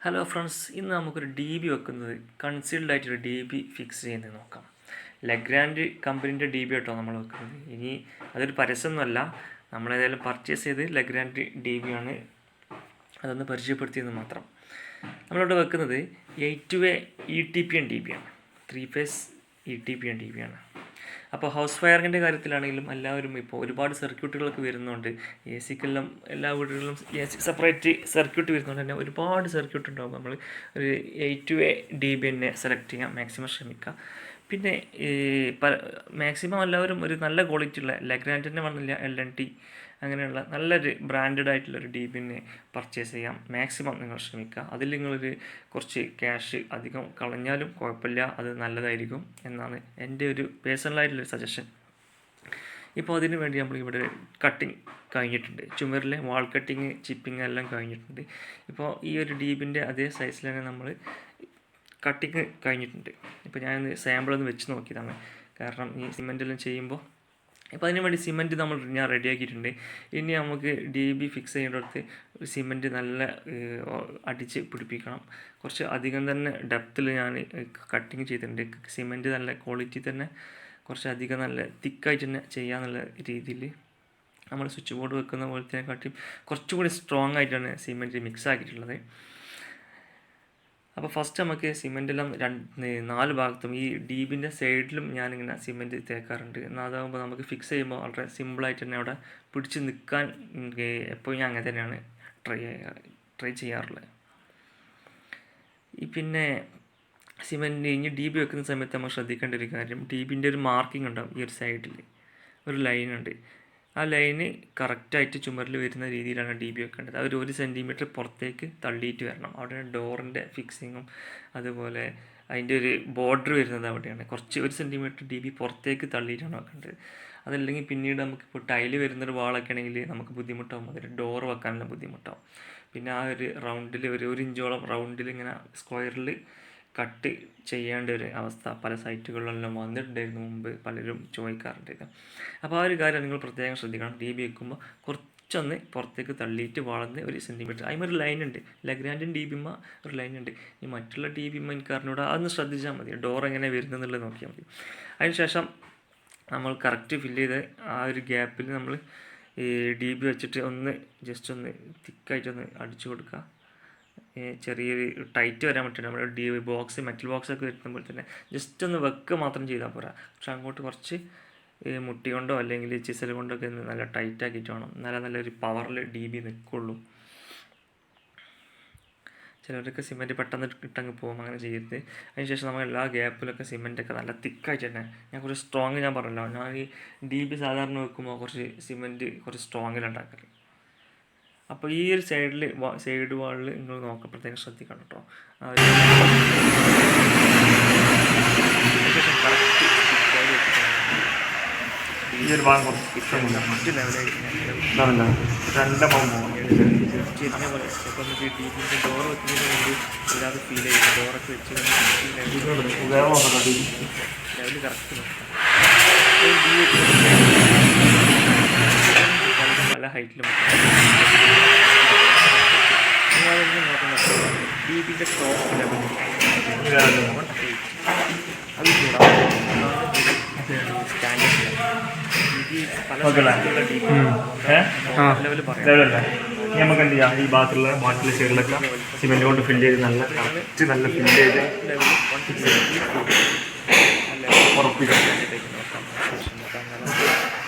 Hello friends, ഇന്ന് നമുക്കൊരു D B വെക്കുന്നത് കൺസീൽഡ് ആയിട്ടൊരു ഡി ബി ഫിക്സ് ചെയ്യുന്നത് നോക്കാം. ലെഗ്രാൻഡ് കമ്പനീൻ്റെ ഡി ബി ആട്ടോ നമ്മൾ വെക്കുന്നത്. ഇനി അതൊരു പരസ്യമൊന്നുമല്ല, നമ്മളേതായാലും പർച്ചേസ് ചെയ്ത് ലെഗ്രാൻഡ് ഡി ബി ആണ്, അതൊന്ന് പരിചയപ്പെടുത്തിയെന്ന് മാത്രം. നമ്മളിവിടെ വെക്കുന്നത് 8-way ETPN ഡി ബി ആണ്, 3 phase ETPN ഡി ബി ആണ്. അപ്പോൾ ഹൗസ് വയറിങ്ങിൻ്റെ കാര്യത്തിലാണെങ്കിലും എല്ലാവരും ഇപ്പോൾ ഒരുപാട് സർക്യൂട്ടുകളൊക്കെ വരുന്നുണ്ട്. എ സിക്കെല്ലാം എല്ലാ വീടുകളിലും സെപ്പറേറ്റ് സർക്യൂട്ട് വരുന്നതുകൊണ്ട് തന്നെ ഒരുപാട് സർക്യൂട്ട് ഉണ്ടാകും. നമ്മൾ ഒരു 8-way ഡി ബി തന്നെ സെലക്ട് ചെയ്യാം, മാക്സിമം ശ്രമിക്കുക. പിന്നെ മാക്സിമം എല്ലാവരും ഒരു നല്ല ക്വാളിറ്റി ഉള്ള ലെഗ്രാൻഡ് തന്നെ വന്നില്ല, LNT അങ്ങനെയുള്ള നല്ലൊരു ബ്രാൻഡഡ് ആയിട്ടുള്ളൊരു ഡി ബി തന്നെ പർച്ചേസ് ചെയ്യാം. മാക്സിമം നിങ്ങൾ ശ്രമിക്കുക. അതിൽ നിങ്ങളൊരു കുറച്ച് ക്യാഷ് അധികം കളഞ്ഞാലും കുഴപ്പമില്ല, അത് നല്ലതായിരിക്കും എന്നാണ് എൻ്റെ ഒരു പേഴ്സണലായിട്ടുള്ളൊരു സജഷൻ. ഇപ്പോൾ അതിന് വേണ്ടി നമ്മളിവിടെ കട്ടിങ് കഴിഞ്ഞിട്ടുണ്ട്, ചുമരിലെ വാൾ കട്ടിങ്, ചിപ്പിങ് എല്ലാം കഴിഞ്ഞിട്ടുണ്ട്. ഇപ്പോൾ ഈ ഒരു ഡി ബിൻ്റെ അതേ സൈസിൽ തന്നെ നമ്മൾ കട്ടിങ് കഴിഞ്ഞിട്ടുണ്ട്. ഇപ്പോൾ ഞാനൊന്ന് സാമ്പിളൊന്ന് വെച്ച് നോക്കിയതാണ്, കാരണം ഈ സിമെൻറ്റെല്ലാം ചെയ്യുമ്പോൾ. ഇപ്പോൾ അതിന് വേണ്ടി സിമെൻറ്റ് ഞാൻ റെഡിയാക്കിയിട്ടുണ്ട്. ഇനി നമുക്ക് ഡി ബി ഫിക്സ് ചെയ്യേണ്ടടുത്ത് സിമെൻറ്റ് നല്ല അടിച്ച് പിടിപ്പിക്കണം. കുറച്ച് അധികം തന്നെ ഡെപ്തിൽ ഞാൻ കട്ടിങ് ചെയ്തിട്ടുണ്ട്. സിമെൻറ്റ് നല്ല ക്വാളിറ്റി തന്നെ, കുറച്ച് അധികം നല്ല തിക്കായിട്ട് തന്നെ ചെയ്യാന്നുള്ള രീതിയിൽ നമ്മൾ സ്വിച്ച് ബോർഡ് വെക്കുന്ന പോലത്തേക്കാട്ടി കുറച്ചുകൂടി സ്ട്രോങ് ആയിട്ടാണ് സിമെൻറ്റ് മിക്സ് ആക്കിയിട്ടുള്ളത്. അപ്പോൾ ഫസ്റ്റ് നമുക്ക് സിമെൻറ്റെല്ലാം 4 ഭാഗത്തും ഈ ഡി ബിൻ്റെ സൈഡിലും ഞാനിങ്ങനെ സിമെൻറ്റ് തേക്കാറുണ്ട്. എന്നാൽ അതാകുമ്പോൾ നമുക്ക് ഫിക്സ് ചെയ്യുമ്പോൾ വളരെ സിമ്പിളായിട്ട് തന്നെ അവിടെ പിടിച്ച് നിൽക്കാൻ എപ്പോഴും ഞാൻ അങ്ങനെ തന്നെയാണ് ട്രൈ ചെയ്യാറുള്ളത്. പിന്നെ സിമെൻറ്റ് ഇനി ഡി ബി വെക്കുന്ന സമയത്ത് നമ്മൾ ശ്രദ്ധിക്കേണ്ട ഒരു കാര്യം, ഡി ബിൻ്റെ ഒരു മാർക്കിംഗ് ഉണ്ടാവും. ഈ ഒരു സൈഡിൽ ഒരു ലൈനുണ്ട്, ആ ലൈന് കറക്റ്റായിട്ട് ചുമരിൽ വരുന്ന രീതിയിലാണ് ഡി ബി വെക്കേണ്ടത്. അത് 1 സെൻറ്റിമീറ്റർ പുറത്തേക്ക് തള്ളിയിട്ട് വരണം. അവിടെ ഡോറിൻ്റെ ഫിക്സിങ്ങും അതുപോലെ അതിൻ്റെ ഒരു ബോർഡർ വരുന്നത് അവിടെയാണ്. കുറച്ച് 1 സെൻറ്റിമീറ്റർ ഡി ബി പുറത്തേക്ക് തള്ളിയിട്ടാണ് വെക്കേണ്ടത്. അതല്ലെങ്കിൽ പിന്നീട് നമുക്കിപ്പോൾ ടൈല് വരുന്നൊരു വാളൊക്കെ ആണെങ്കിൽ നമുക്ക് ബുദ്ധിമുട്ടാവും, അതിൽ ഡോർ വെക്കാനുള്ള ബുദ്ധിമുട്ടാവും. പിന്നെ ആ ഒരു റൗണ്ടിൽ ഒരു ഇഞ്ചോളം റൗണ്ടിൽ ഇങ്ങനെ സ്ക്വയറിൽ കട്ട് ചെയ്യേണ്ട ഒരു അവസ്ഥ പല സൈറ്റുകളിലെല്ലാം വന്നിട്ടുണ്ടായിരുന്നു മുമ്പ്, പലരും ചോദിക്കാറുണ്ടായിരുന്നു. അപ്പോൾ ആ ഒരു കാര്യം നിങ്ങൾ പ്രത്യേകം ശ്രദ്ധിക്കണം. ഡി ബി വെക്കുമ്പോൾ കുറച്ചൊന്ന് പുറത്തേക്ക് തള്ളിയിട്ട് വളർന്ന് 1 സെൻറ്റിമീറ്റർ അതിമൊരു ലൈനുണ്ട്. ലെഗ്രാൻഡിൻ ഡി ബിമ്മ ഒരു ലൈനുണ്ട്. ഈ മറ്റുള്ള ഡി ബിമ്മ എനിക്കറിഞ്ഞൂടെ, അതൊന്ന് ശ്രദ്ധിച്ചാൽ മതി. ഡോർ എങ്ങനെ വരുന്നതെന്നുള്ളത് നോക്കിയാൽ മതി. അതിനുശേഷം നമ്മൾ കറക്റ്റ് ഫില്ല് ചെയ്ത് ആ ഒരു ഗ്യാപ്പിൽ നമ്മൾ ഈ ഡി ബി വെച്ചിട്ട് ജസ്റ്റ് ഒന്ന് തിക്കായിട്ടൊന്ന് അടിച്ചു കൊടുക്കുക. ചെറിയൊരു ടൈറ്റ് വരാൻ പറ്റില്ല. നമ്മുടെ ഡി ബോക്സ് മെറ്റൽ ബോക്സൊക്കെ വരുമ്പോൾ തന്നെ ജസ്റ്റ് ഒന്ന് വെക്കുക മാത്രം ചെയ്താൽ പോരാ. പക്ഷെ അങ്ങോട്ട് കുറച്ച് മുട്ടി കൊണ്ടോ അല്ലെങ്കിൽ ചിസൽ കൊണ്ടൊക്കെ നല്ല ടൈറ്റ് ആക്കിയിട്ട് വേണം, നല്ലൊരു പവറിൽ ഡി ബി നിൽക്കുള്ളൂ. ചിലവരൊക്കെ സിമെൻറ്റ് പെട്ടെന്ന് ഇട്ടങ്ങ് പോകും, അങ്ങനെ ചെയ്യരുത്. അതിനുശേഷം നമ്മൾ എല്ലാ ഗ്യാപ്പിലൊക്കെ സിമെൻറ്റൊക്കെ നല്ല തിക്കായിട്ട് തന്നെ, ഞാൻ കുറച്ച് സ്ട്രോങ് ഞാൻ പറഞ്ഞല്ലോ, ഞാൻ ഈ ഡി ബി സാധാരണ വെക്കുമ്പോൾ കുറച്ച് സിമെൻറ്റ് കുറച്ച് സ്ട്രോങ്ങിലുണ്ടാക്കല്. അപ്പോൾ ഈ ഒരു സൈഡ് വാളിൽ നിങ്ങൾ നോക്കാൻ പ്രത്യേകം ശ്രദ്ധിക്കണം കേട്ടോ. ഈ ഒരു ഭാഗം കുറച്ച് മറ്റു ലെവലായിട്ട് ചെരിഞ്ഞ പോലെ ചിലപ്പോൾ നമുക്ക് ഡി ബിൻ്റെ ഡോർ വെക്കുന്നതിന് വേണ്ടി ഇല്ലാതെ ഫീൽ ചെയ്യും. ഡോറൊക്കെ വെച്ച് ലെവല് കറക്റ്റ് നോക്കാം. പല ഹൈറ്റിലും ഡി ബിൻ്റെ ടോപ്പ് ലെവൽ അത് കൂടാതെ സ്റ്റാൻഡേർഡ് ലെവൽ പറയാം. നമുക്ക് എന്ത് ചെയ്യാം, ഈ ഭാഗത്തുള്ള ബാക്കിയുള്ള സൈഡിലൊക്കെ സിമെൻറ്റ് കൊണ്ട് ഫില്ല് ചെയ്ത് നല്ല കറക്റ്റ് നല്ല ഫില്ല് ചെയ്ത് ഉറപ്പിക്കാം.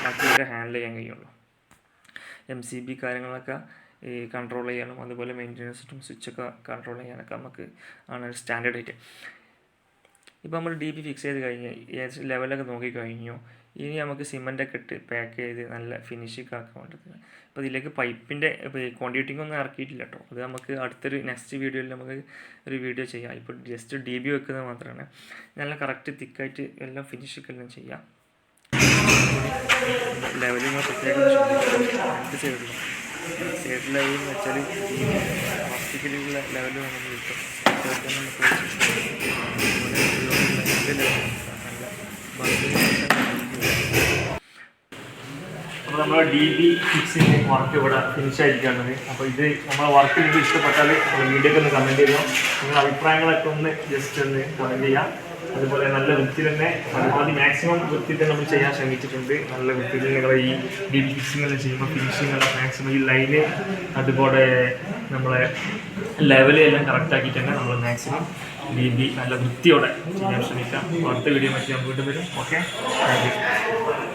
ബാക്കിയൊക്കെ ഹാൻഡിൽ ചെയ്യാൻ കഴിയുള്ളൂ. MCB കാര്യങ്ങളൊക്കെ ഈ കൺട്രോൾ ചെയ്യാനും അതുപോലെ മെയിൻ്റെനൻസും സ്വിച്ചൊക്കെ കൺട്രോൾ ചെയ്യാനൊക്കെ നമുക്ക് ആണ് സ്റ്റാൻഡേർഡ് ആയിട്ട്. ഇപ്പോൾ നമ്മൾ ഡി ബി ഫിക്സ് ചെയ്ത് കഴിഞ്ഞ് ലെവലൊക്കെ നോക്കിക്കഴിഞ്ഞു. ഇനി നമുക്ക് സിമെൻറ്റൊക്കെ ഇട്ട് പാക്ക് ചെയ്ത് നല്ല ഫിനിഷിങ് ആക്കാൻ വേണ്ടത്. അപ്പോൾ ഇതിലേക്ക് പൈപ്പിൻ്റെ കോൺട്യൂട്ടിംഗ് ഒന്നും ഇറക്കിയിട്ടില്ല കേട്ടോ. അത് നമുക്ക് അടുത്തൊരു നെക്സ്റ്റ് വീഡിയോയിൽ നമുക്ക് ഒരു വീഡിയോ ചെയ്യാം. ഇപ്പോൾ ജസ്റ്റ് ഡി ബി വെക്കുന്നത് മാത്രമാണ്. നല്ല കറക്റ്റ് തിക്കായിട്ട് എല്ലാം ഫിനിഷിങ് എല്ലാം ചെയ്യാം. ലെവലിങ് പ്രത്യേകം രണ്ട് സൈഡ് ലെവലെന്ന് വെച്ചാൽ പ്ലാസ്റ്റിക്കിലുള്ള ലെവൽ നമുക്ക് കിട്ടും. നമ്മുടെ DB ഫിക്സിങ് വർക്ക് ഇവിടെ ഫിനിഷ് ആയിരിക്കുകയാണ്. അപ്പോൾ ഇത് നമ്മളെ വർക്ക് നിങ്ങൾക്ക് ഇഷ്ടപ്പെട്ടാൽ നമ്മുടെ വീഡിയോക്ക് ഒന്ന് കമൻറ്റ് ചെയ്യുക. നിങ്ങളുടെ അഭിപ്രായങ്ങളൊക്കെ ഒന്ന് ജസ്റ്റ് ഒന്ന് കമൻറ്റ് ചെയ്യാം. അതുപോലെ നല്ല വൃത്തി തന്നെ പരമാവധി മാക്സിമം വൃത്തി തന്നെ നമ്മൾ ചെയ്യാൻ ശ്രമിച്ചിട്ടുണ്ട്. നല്ല വൃത്തിയിൽ നിങ്ങൾ ഈ DB ഫിക്സിങ് എല്ലാം ചെയ്യുമ്പോൾ ഫിനിഷിങ് എല്ലാം മാക്സിമം ഈ ലൈന് അതുപോലെ നമ്മളെ ലെവല് എല്ലാം കറക്റ്റ് ആക്കിയിട്ട് തന്നെ നമ്മൾ മാക്സിമം DB നല്ല വൃത്തിയോടെ ചെയ്യാൻ ശ്രമിക്കാം. അടുത്ത വീഡിയോ മറ്റു ഞാൻ വീണ്ടും വരും. Okay, thank you.